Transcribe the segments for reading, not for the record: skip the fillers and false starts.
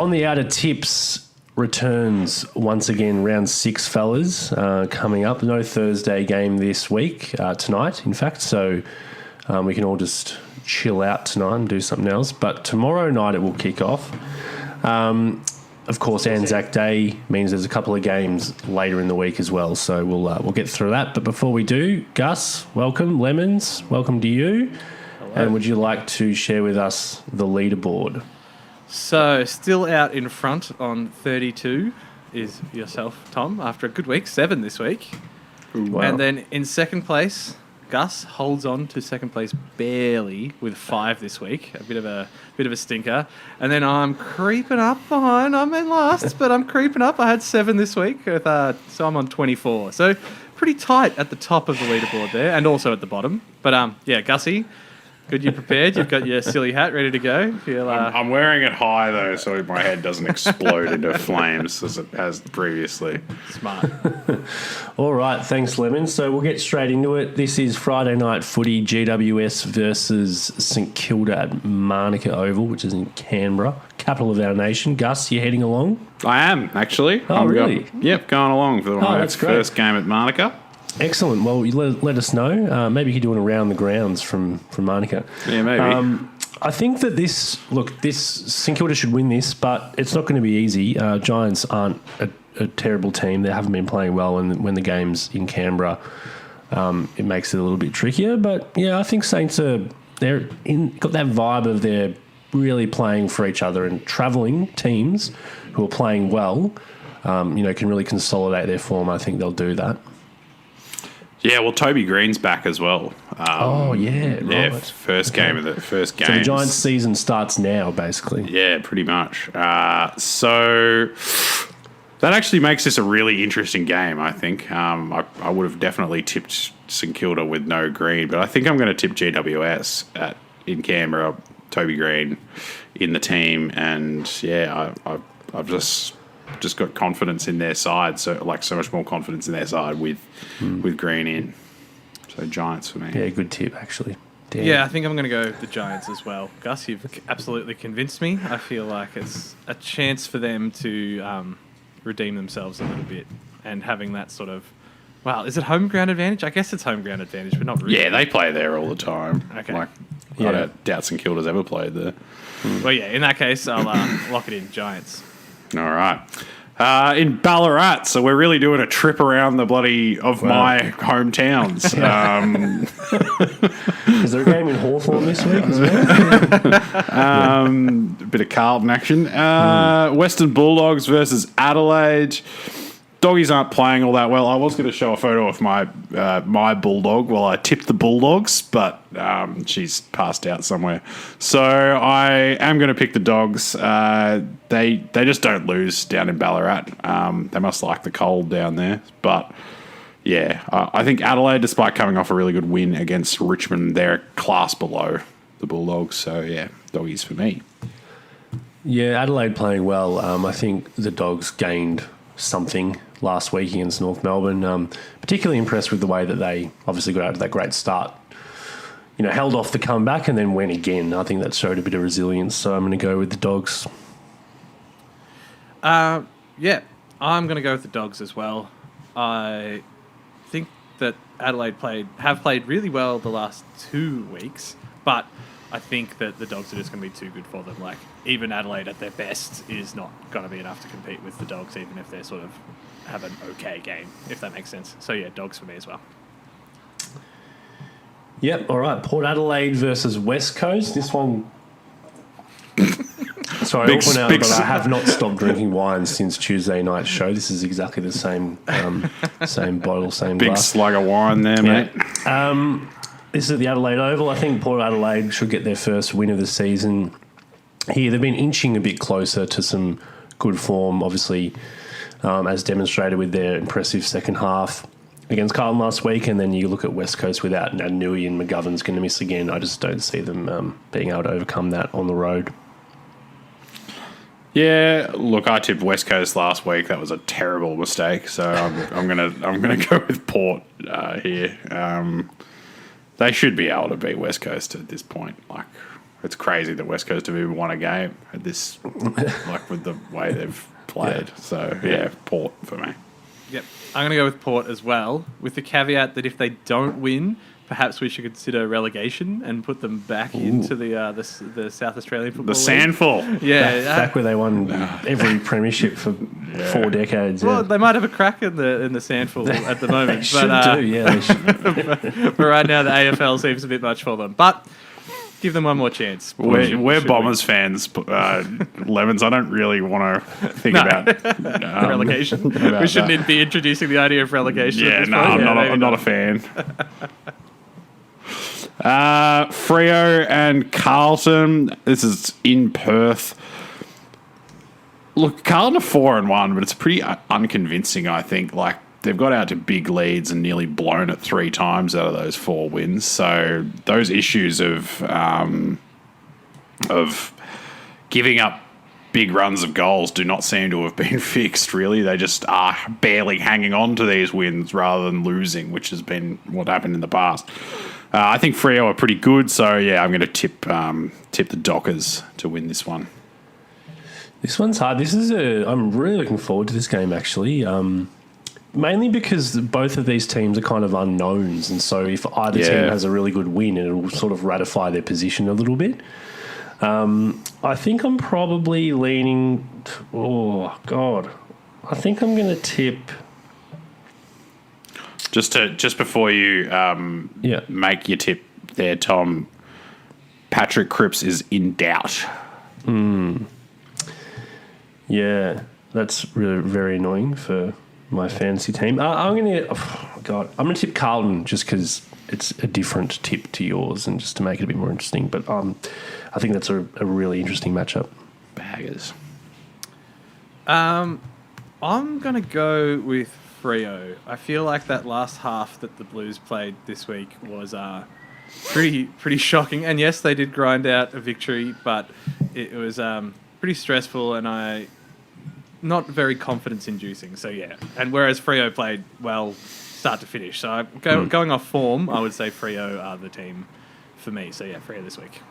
On the outer tips returns once again, round 6, fellas, coming up. No Thursday game this week, tonight, in fact, so we can all just chill out tonight and do something else. But tomorrow night it will kick off. Of course, Anzac Day means there's a couple of games later in the week as well, so we'll get through that. But before we do, Gus, welcome. Lemons, welcome to you. Hello. And would you like to share with us the leaderboard? So, still out in front on 32 is yourself, Tom, after a good week, 7 this week. Ooh, wow. And then in second place, Gus holds on to second place barely with 5 this week. A bit of a stinker. And then I'm creeping up behind. I'm in last, but I'm creeping up. I had 7 this week, with, so I'm on 24. So pretty tight at the top of the leaderboard there, and also at the bottom. But yeah, Gussie, good you prepared. You've got your silly hat ready to go. I'm wearing it high though, so my head doesn't explode into flames as it has previously. Smart. All right, thanks, Lemon. So we'll get straight into it. This is Friday night footy, GWS versus St Kilda at Marnica Oval, which is in Canberra, capital of our nation. Gus, you heading along? I am, actually. Oh, really? Going along for my that's great. first game at Marnica. Excellent. Well, you let us know. Maybe you could do it around the grounds from Marnica. Yeah, maybe. I think that this St Kilda should win this, but it's not going to be easy. Giants aren't a terrible team. They haven't been playing well, and when the game's in Canberra, it makes it a little bit trickier. But yeah, I think Saints got that vibe of they're really playing for each other, and travelling teams who are playing well, can really consolidate their form. I think they'll do that. Yeah, well, Toby Green's back as well. Right. First game of the first game. So the Giants' season starts now, basically. Yeah, pretty much. So that actually makes this a really interesting game, I think. I would have definitely tipped St Kilda with no Green, but I think I'm going to tip GWS in Canberra, Toby Green in the team, and yeah, I've just got confidence in their side, so much more confidence in their side with Green in. So Giants for me. Yeah, good tip actually. Damn. Yeah, I think I'm going to go with the Giants as well. Gus, you've absolutely convinced me. I feel like it's a chance for them to redeem themselves a little bit, and having that sort of, is it home ground advantage? I guess it's home ground advantage, but not really. Yeah, they play there all the time. Okay. I don't doubt St Kilda's ever played there. Well, yeah, in that case, I'll lock it in, Giants. All right. In Ballarat, so we're really doing a trip around the my hometowns. Is there a game in Hawthorn this week as well? A bit of Carlton action. Western Bulldogs versus Adelaide. Doggies aren't playing all that well. I was going to show a photo of my bulldog while I tipped the Bulldogs, but she's passed out somewhere. So I am going to pick the Dogs. They just don't lose down in Ballarat. They must like the cold down there. But yeah, I think Adelaide, despite coming off a really good win against Richmond, they're a class below the Bulldogs. So yeah, Doggies for me. Yeah, Adelaide playing well. I think the Dogs gained something last week against North Melbourne. Particularly impressed with the way that they obviously got out to that great start. Held off the comeback and then went again. I think that showed a bit of resilience. So I'm going to go with the Dogs. Yeah, I'm going to go with the Dogs as well. I think that Adelaide have played really well the last 2 weeks, but I think that the Dogs are just going to be too good for them. Even Adelaide at their best is not going to be enough to compete with the Dogs, even if they sort of have an okay game, if that makes sense. So yeah, Dogs for me as well. Yep, all right. Port Adelaide versus West Coast. This one... Sorry, I'll point out that I have not stopped drinking wine since Tuesday night's show. This is exactly the same bottle, same big glass. slug of wine there, mate. This is the Adelaide Oval. I think Port Adelaide should get their first win of the season here. They've been inching a bit closer to some good form, obviously, as demonstrated with their impressive second half against Carlton last week. And then you look at West Coast without Nui, and McGovern's going to miss again. I just don't see them being able to overcome that on the road. Yeah, look, I tipped West Coast last week. That was a terrible mistake. So I'm gonna go with Port here. They should be able to beat West Coast at this point. It's crazy that West Coast have even won a game at this, like with the way they've played. Yeah. So, yeah, Port for me. Yep. I'm going to go with Port as well, with the caveat that if they don't win, perhaps we should consider relegation and put them back into the South Australian football The league. Sandful. Yeah. Back where they won every premiership for 4 decades. Well, Yeah. they might have a crack in the sandful at the moment. They should do, yeah. They should. But right now, the AFL seems a bit much for them. But give them one more chance. We're Bombers fans, Lemons. I don't really want to think about relegation. about We shouldn't that. be introducing the idea of relegation. Yeah, at this no, point. I'm not a fan. Freo and Carlton. This is in Perth. Look, Carlton are 4-1, but it's pretty unconvincing, I think. Like, they've got out to big leads and nearly blown it 3 times out of those 4 wins. So those issues of giving up big runs of goals do not seem to have been fixed, really. They just are barely hanging on to these wins rather than losing, which has been what happened in the past. I think Freo are pretty good, so yeah, I'm going to tip the Dockers to win this one. This one's hard. I'm really looking forward to this game, actually. Mainly because both of these teams are kind of unknowns, and so if either team has a really good win, it'll sort of ratify their position a little bit. I think I'm probably leaning... I think I'm going to tip... Just before you make your tip there, Tom, Patrick Cripps is in doubt. Yeah, that's really very annoying for my fantasy team. I'm going to tip Carlton just because it's a different tip to yours and just to make it a bit more interesting. But I think that's a really interesting matchup. Baggers. I'm going to go with Freo. I feel like that last half that the Blues played this week was pretty shocking. And yes, they did grind out a victory, but it was pretty stressful and not very confidence-inducing. So, yeah. And whereas Freo played well start to finish. So, going off form, I would say Freo are the team for me. So, yeah, Freo this week.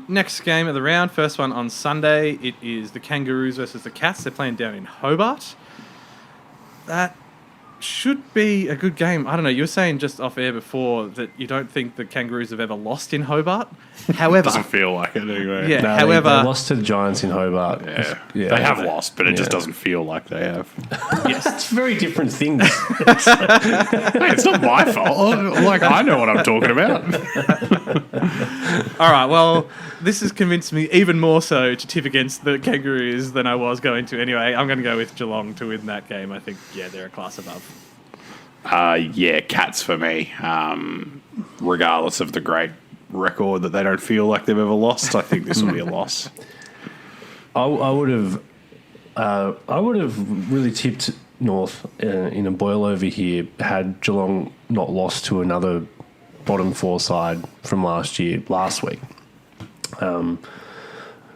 Next game of the round, first one on Sunday. It is the Kangaroos versus the Cats. They're playing down in Hobart. That should be a good game. I don't know. You were saying just off air before that you don't think the Kangaroos have ever lost in Hobart. However, Doesn't feel like it anyway. Yeah. No, However, they lost to the Giants in Hobart. Yeah. Yeah. They have lost, but it just doesn't feel like they have. Yes, it's very different things. Hey, it's not my fault. Like, I know what I'm talking about. all right. Well, this has convinced me even more so to tip against the Kangaroos than I was going to anyway. I'm going to go with Geelong to win that game. I think, they're a class above. Cats for me. Regardless of the great record that they don't feel like they've ever lost, I think this will be a loss. I would have really tipped North in a boil over here had Geelong not lost to another bottom 4 side from last week.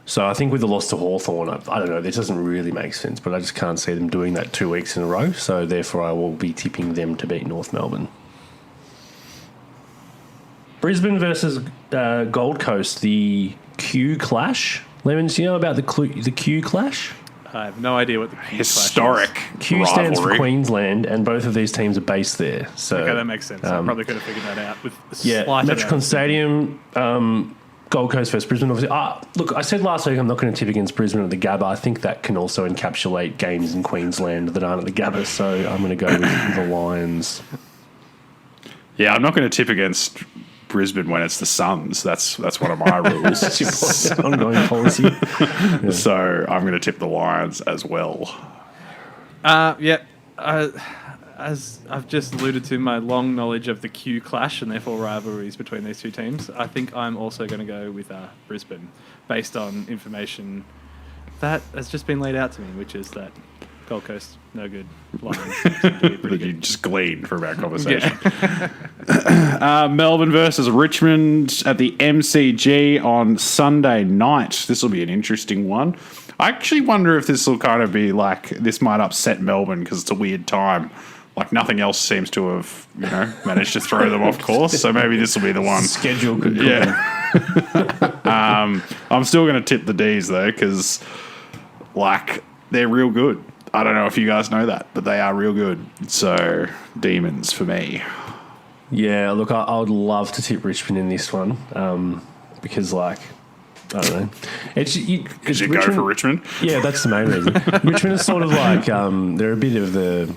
So I think with the loss to Hawthorn, I don't know, this doesn't really make sense, but I just can't see them doing that 2 weeks in a row. So therefore, I will be tipping them to beat North Melbourne. Brisbane versus Gold Coast, the Q clash. Lemons, do you know about the Q clash? I have no idea what the Q Historic clash Q rivalry. stands for Queensland, and both of these teams are based there. So is. Okay, that makes sense. I probably could have figured that out with a yeah, slight amount Metricon of- Stadium. Gold Coast versus Brisbane, obviously. Look, I said last week I'm not going to tip against Brisbane at the Gabba. I think that can also encapsulate games in Queensland that aren't at the Gabba, so I'm going to go with the Lions. Yeah, I'm not going to tip against Brisbane when it's the Suns. That's one of my rules. That's your ongoing policy. So I'm going to tip the Lions as well. As I've just alluded to my long knowledge of the Q clash and therefore rivalries between these two teams, I think I'm also going to go with Brisbane based on information that has just been laid out to me, which is that Gold Coast, no good. Lions, pretty That you good. just gleaned from our conversation. Yeah. Melbourne versus Richmond at the MCG on Sunday night. This will be an interesting one. I actually wonder if this will kind of be like, this might upset Melbourne because it's a weird time. Like nothing else seems to have, managed to throw them off course. So maybe this will be the one. Schedule could Yeah. I'm still going to tip the D's though, because they're real good. I don't know if you guys know that, but they are real good. So Demons for me. Yeah, look, I would love to tip Richmond in this one because, I don't know. It's you go for Richmond? Yeah, that's the main reason. Richmond is sort of like they're a bit of the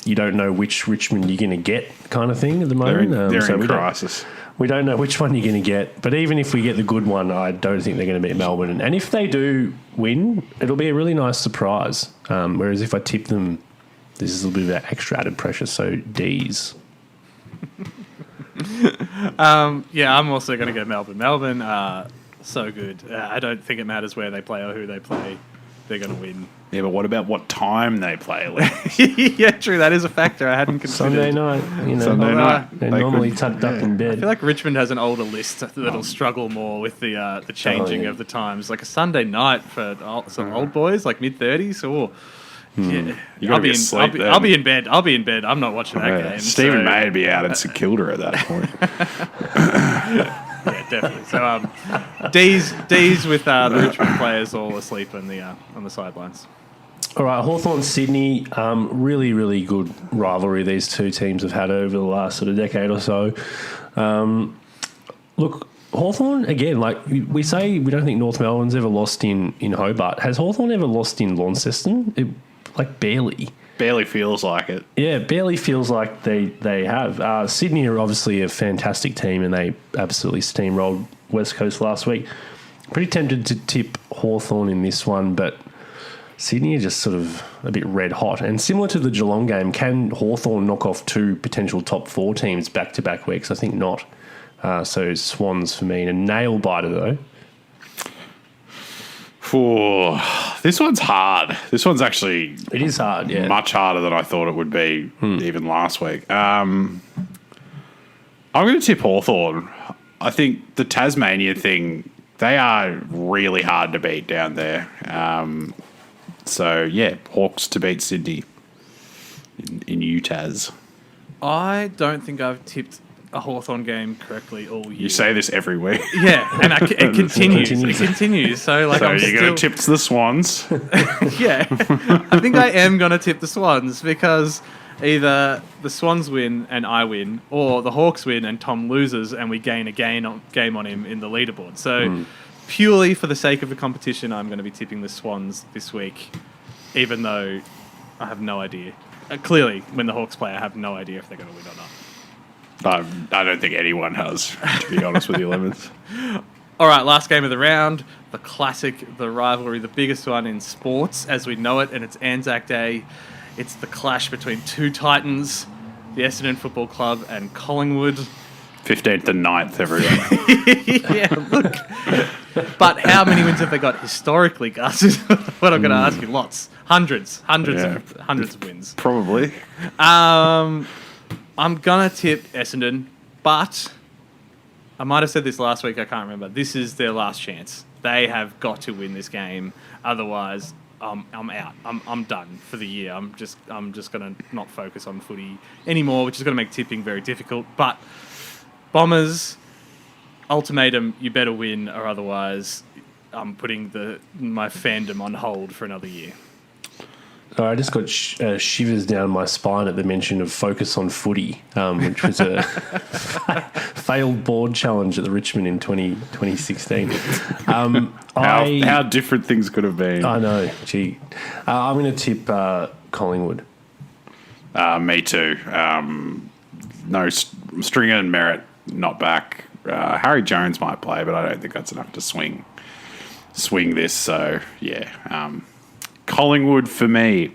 you don't know which Richmond you're going to get kind of thing at the moment. They're in crisis. We don't know which one you're going to get. But even if we get the good one, I don't think they're going to beat Melbourne. And if they do win, it'll be a really nice surprise. Whereas if I tip them, this is a little bit of extra added pressure. So D's. Yeah, I'm also going to go Melbourne. Melbourne, so good. I don't think it matters where they play or who they play. They're going to win. Yeah, but what about what time they play? Yeah, true. That is a factor I hadn't considered. Sunday night. Sunday night. They're normally tucked up in bed. I feel like Richmond has an older list that'll struggle more with the changing of the times. Like a Sunday night for some old boys, like mid-30s. Or yeah, I'll be asleep. I'll be in bed. I'm not watching that game. Stephen May would be out in St Kilda at that point. Yeah, definitely. So D's with the Richmond players all asleep on the sidelines. All right, Hawthorn, Sydney, really, really good rivalry these two teams have had over the last sort of decade or so. Look, Hawthorn, again, we say we don't think North Melbourne's ever lost in Hobart. Has Hawthorn ever lost in Launceston? Barely. Barely feels like it. Yeah, barely feels like they have. Sydney are obviously a fantastic team and they absolutely steamrolled West Coast last week. Pretty tempted to tip Hawthorn in this one, but Sydney are just sort of a bit red hot. And similar to the Geelong game, can Hawthorn knock off two potential top four teams back-to-back weeks? I think not. So Swans for me. And a nail-biter, though. This one's hard. This one's actually... It is hard, yeah. Much harder than I thought it would be even last week. I'm going to tip Hawthorn. I think the Tasmania thing, they are really hard to beat down there. So, yeah, Hawks to beat Sydney in UTAS. I don't think I've tipped a Hawthorn game correctly all year. You say this every week. Yeah, and it continues. It continues. So, you're going to tip the Swans? Yeah. I think I am going to tip the Swans because either the Swans win and I win, or the Hawks win and Tom loses and we gain a game on him in the leaderboard. So... Purely for the sake of the competition, I'm going to be tipping the Swans this week, even though I have no idea. Clearly, when the Hawks play, I have no idea if they're going to win or not. I don't think anyone has, to be honest with you, Lemons. All right, last game of the round. The classic, the rivalry, the biggest one in sports as we know it, and it's Anzac Day. It's the clash between two titans, the Essendon Football Club and Collingwood. 15th and 9th, everyone. Yeah, look. But how many wins have they got historically, Gus? Is what I'm going to ask you. Lots. Hundreds of wins. Probably. I'm going to tip Essendon, but I might have said this last week. I can't remember. This is their last chance. They have got to win this game. Otherwise, I'm out. I'm done for the year. I'm just going to not focus on footy anymore, which is going to make tipping very difficult. But Bombers, ultimatum, you better win, or otherwise I'm putting my fandom on hold for another year. I just got shivers down my spine at the mention of focus on footy, which was a failed board challenge at the Richmond in 2016. How different things could have been. I know, gee. I'm going to tip Collingwood. Me too. No, Stringer and Merritt not back. Harry Jones might play, but I don't think that's enough to swing this. So, yeah, Collingwood for me.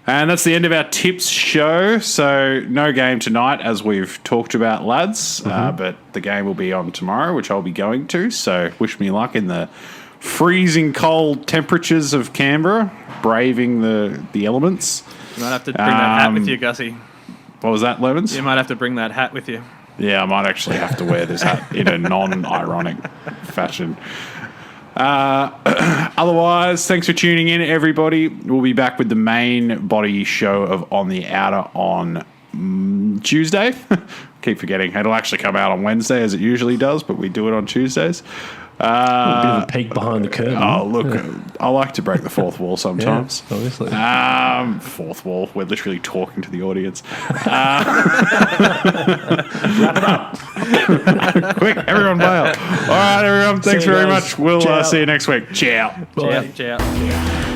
And that's the end of our tips show. So, no game tonight, as we've talked about, lads. But the game will be on tomorrow, which I'll be going to. So, wish me luck in the freezing cold temperatures of Canberra, braving the elements. You might have to bring that hat with you, Gussie. What was that, Levens? You might have to bring that hat with you. Yeah, I might actually have to wear this hat in a non-ironic fashion. Otherwise, thanks for tuning in, everybody. We'll be back with the main body show of On the Outer on Tuesday. Keep forgetting. It'll actually come out on Wednesday as it usually does, but we do it on Tuesdays. A bit of a peek behind the curtain. Oh, look, I like to break the fourth wall sometimes. Yeah, obviously. Fourth wall. We're literally talking to the audience. Wrap it up. Quick, everyone bail. All right, everyone. Thanks very much. We'll see you next week. Ciao. Bye. Ciao.